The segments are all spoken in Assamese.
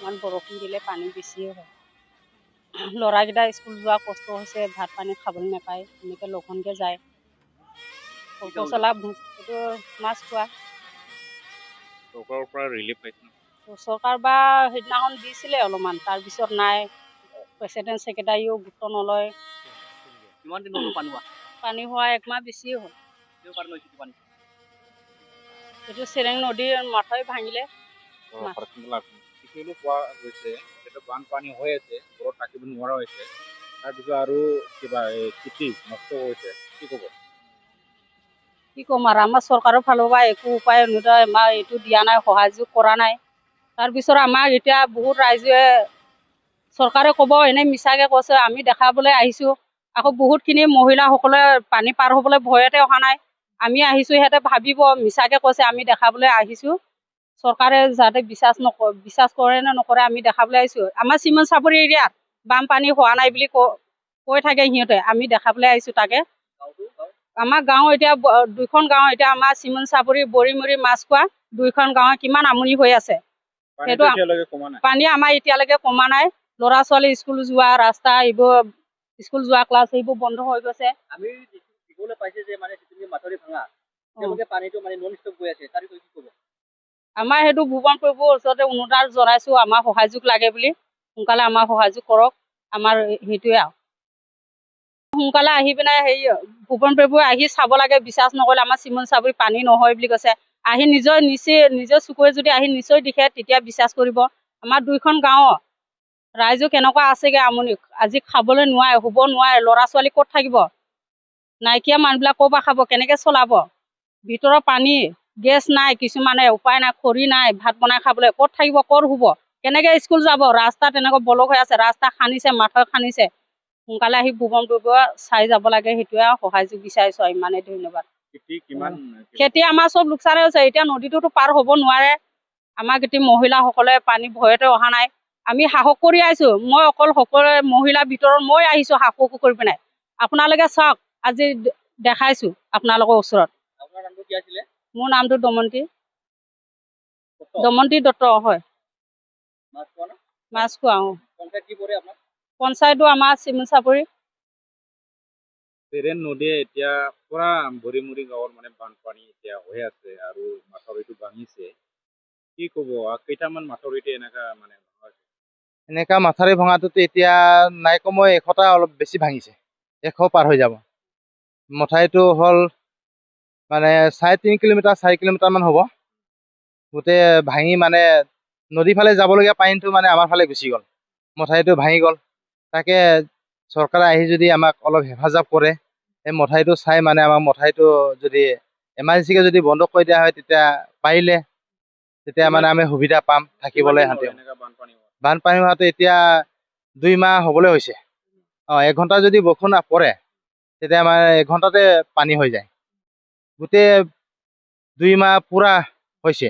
অকণমান বৰষুণ দিলে পানী বেছিয়ে হয়। ল'ৰাকেইটা স্কুল যোৱা কষ্ট হৈছে, ভাত পানী খাবলৈ নাপায়, এনেকৈ লঘোণকৈ যায়। পচলা এইটো মাছ খোৱা। চৰকাৰৰ পৰা ৰিলিফ পাইছে? চৰকাৰ বা সেইদিনাখন দিছিলে অলপমান, তাৰপিছত নাই। প্ৰেচিডেণ্ট ছেক্ৰেটাৰীও গুৰুত্ব নলয়। কিমান দিন হ'ল পানী হোৱা? পানী হোৱা 1 মাহ বেছিয়ে হ'ল। এইটো চেৰেং নদীৰ মাথাউৰি ভাঙিলে। পোৱা গৈছে বানপানী হৈ আছে, ঘৰত থাকিব নোৱাৰা হৈছে, তাৰপিছত আৰু কিবা খেতি নষ্ট হৈছে, কি ক'ব? কি ক'ম আৰু, আমাৰ চৰকাৰৰ ফালৰ পৰা একো উপায় অনুদান আমাৰ এইটো দিয়া নাই, সহযোগ কৰা নাই। তাৰপিছত আমাক এতিয়া বহুত ৰাইজে চৰকাৰে ক'ব এনেই মিছাকৈ কৈছে, আমি দেখাবলৈ আহিছোঁ। আকৌ বহুতখিনি মহিলাসকলে পানী পাৰ হ'বলৈ ভয়তে অহা নাই। আমি আহিছোঁ, সিহঁতে ভাবিব মিছাকৈ কৈছে, আমি দেখাবলৈ আহিছোঁ। চৰকাৰে যাতে বিশ্বাস কৰে নে নকৰে, আমি দেখাবলৈ আহিছোঁ। আমাৰ চিমন চাপৰি এৰিয়াত বানপানী হোৱা নাই বুলি কৈ থাকে সিহঁতে, আমি দেখাবলৈ আহিছোঁ তাকে। আমাৰ গাঁও এতিয়া 2খন গাঁও, এতিয়া আমাৰ চিমন চাপৰি, বৰিমুৰি, মাছখোৱা 2খন গাঁৱৰ কিমান আমনি হৈ আছে। সেইটো পানী আমাৰ এতিয়ালৈকে কমা নাই। ল'ৰা ছোৱালী স্কুল যোৱা ৰাস্তা, এইবোৰ স্কুল যোৱা ক্লাছ এইবোৰ বন্ধ হৈ গৈছে। আমি দেখিবলৈ পাইছে যে মাথাউৰি ভাঙা, তেওঁলোকে পানীটো নন ষ্টপ গৈ আছে, তাৰ বিষয়ে কি ক'ব? আমাৰ সেইটো ভুৱন প্ৰভুৰ ওচৰতে অনুৰোধ জনাইছোঁ, আমাৰ সহযোগ লাগে বুলি। সোনকালে আমাৰ সহযোগ কৰক, আমাৰ সেইটোৱে আৰু। সোনকালে আহি পিনে ভুৱন প্ৰভুৱে আহি চাব লাগে, বিশ্বাস নকৰিলে আমাৰ চিমন চাপৰি পানী নহয় বুলি কৈছে। আহি নিজৰ চকুৰে যদি আহি নিশ্চয় দেখে, তেতিয়া বিশ্বাস কৰিব। আমাৰ 2খন গাঁও ৰাইজো কেনেকুৱা আছেগৈ আমনি, আজি খাবলৈ নোৱাৰে, শুব নোৱাৰে, ল'ৰা ছোৱালী ক'ত থাকিব? নাইকিয়া মানুহবিলাক ক'ৰ পৰা খাব, কেনেকৈ চলাব? ভিতৰৰ পানী, গেছ নাই, কিছুমানে উপায় নাই, খৰি নাই, ভাত বনাই খাবলৈ ক'ত থাকিব, ক'ত শুব, কেনেকৈ স্কুল যাব? ৰাস্তা তেনেকৈ ব্লক হৈ আছে, ৰাস্তা খান্দিছে, মাথাউৰি খান্দিছে। সোনকালে আহি ভুৱন প্ৰভুৱে চাই যাব লাগে, সেইটোৱে আৰু সহায় বিচাৰিছোঁ আৰু। ইমানেই ধন্যবাদ। খেতি আমাৰ চব লোকচান হৈছে, এতিয়া নদীটোতো পাৰ হ'ব নোৱাৰে। আমাৰ গোটেই মহিলাসকলে পানী ভয়তে অহা নাই। আমি সাহস কৰি আহিছোঁ, মই অকল সকলোৱে মহিলাৰ ভিতৰত মই আহিছোঁ সাহস কৰি পিনে। আপোনালোকে চাওক, আজি দেখাইছোঁ আপোনালোকৰ ওচৰত। আপোনাৰ নামটো কি আছিলে? মোৰ নামটো দমন্তী দত্ত হয়। মাছখোৱা। পঞ্চায়তো আমাৰ চিমন চাপৰি। চেৰেন নদীয়ে এতিয়া পুৰা বৰিমুৰি গাঁৱৰ বানপানী এতিয়া হৈ আছে, আৰু মাথাউৰিটো ভাঙিছে, কি ক'ব? কেইটামান মাথাউৰিতে এনেকা মাথাউৰি ভঙাটোতো এতিয়া নাই কমেও 100টা, অলপ বেছি ভাঙিছে, 100 পাৰ হৈ যাব। মথাউৰিটো হ'ল 3.5 কিলোমিটাৰ, 4 কিলোমিটাৰমান হ'ব। গোটেই ভাঙি নদীৰ ফালে যাবলগীয়া পানীটো আমাৰ ফালে গুচি গ'ল, মথাউৰিটো ভাঙি গ'ল। তাকে চৰকাৰে আহি যদি আমাক অলপ হেফাজত কৰে, এই মথাউৰিটো চাই আমাৰ মথাউৰিটো যদি এমাৰ্জেঞ্চিকৈ যদি বন্ধ কৰি দিয়া হয়, তেতিয়া আমি সুবিধা পাম থাকিবলৈ। বানপানী হোৱাটো এতিয়া 2 মাহ হ'বলৈ হৈছে। 1 ঘণ্টা যদি বৰষুণ পৰে, তেতিয়া আমাৰ 1 ঘণ্টাতে পানী হৈ যায়। গোটেই 2 মাহ পুৰা হৈছে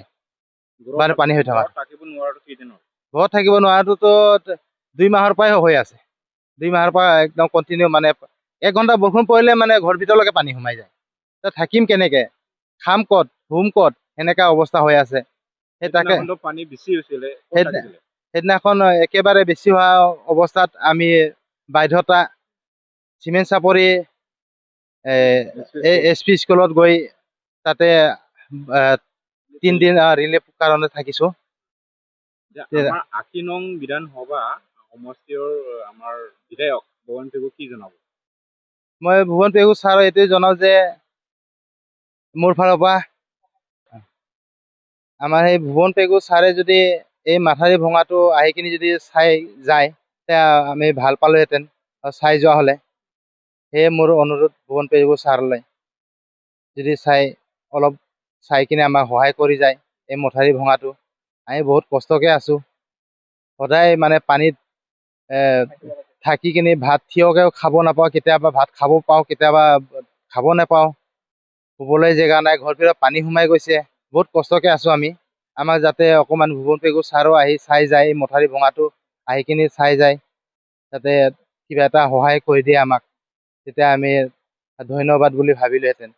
বানপানী হৈ থকা। ঘৰত থাকিব নোৱাৰাটোতো 2 মাহৰ পৰাই হৈ আছে। 2 মাহৰ পৰা একদম কণ্টিনিউ 1 ঘণ্টা বৰষুণ পৰিলে ঘৰ ভিতৰলৈকে পানী সোমাই যায়। থাকিম কেনেকে, খাম ক'ত, শুম ক'ত, সেনেকা অৱস্থা হৈ আছে। সেইদিনাখন একেবাৰে বেছি হোৱা অৱস্থাত আমি বাধ্যতা চিমেণ্ট চাপৰি SP স্কুলত গৈ তাতে 3 দিন ৰিলিফ কাৰণে থাকিছোঁ। 80 নং বিধানসভা সমষ্টিৰ আমাৰ বিধায়ক ভুৱন পেগু কি জনাব? মই ভুৱন পেগু ছাৰক এইটোৱে জনাওঁ যে মোৰ ফালৰ পৰা আমাৰ এই ভুৱন পেগু ছাৰে যদি এই মাথাউৰি ভঙাটো আহি কিনি যদি চাই যায়, তেতিয়া আমি ভাল পালোহেঁতেন চাই যোৱা হ'লে। সেয়ে মোৰ অনুৰোধ ভুৱন পেগু ছাৰলৈ, যদি অলপ চাই কিনে আমাক সহায় কৰি যায়। এই মথাউৰি ভঙাটো আমি বহুত কষ্টকৈ আছোঁ, সদায় পানীত থাকি কিনি ভাত থিয়কৈ খাব নাপাওঁ, কেতিয়াবা ভাত খাব পাওঁ, কেতিয়াবা খাব নাপাওঁ, শুবলৈ জেগা নাই, ঘৰ ভিতৰত পানী সোমাই গৈছে, বহুত কষ্টকৈ আছোঁ আমি। আমাক যাতে অকণমান ভুৱন পেগু ছাৰো আহি চাই যায়, এই মথাউৰি ভঙাটো আহি কিনি চাই যায়, যাতে কিবা এটা সহায় কৰি দিয়ে আমাক, তেতিয়া আমি ধন্যবাদ বুলি ভাবিলোহেঁতেন।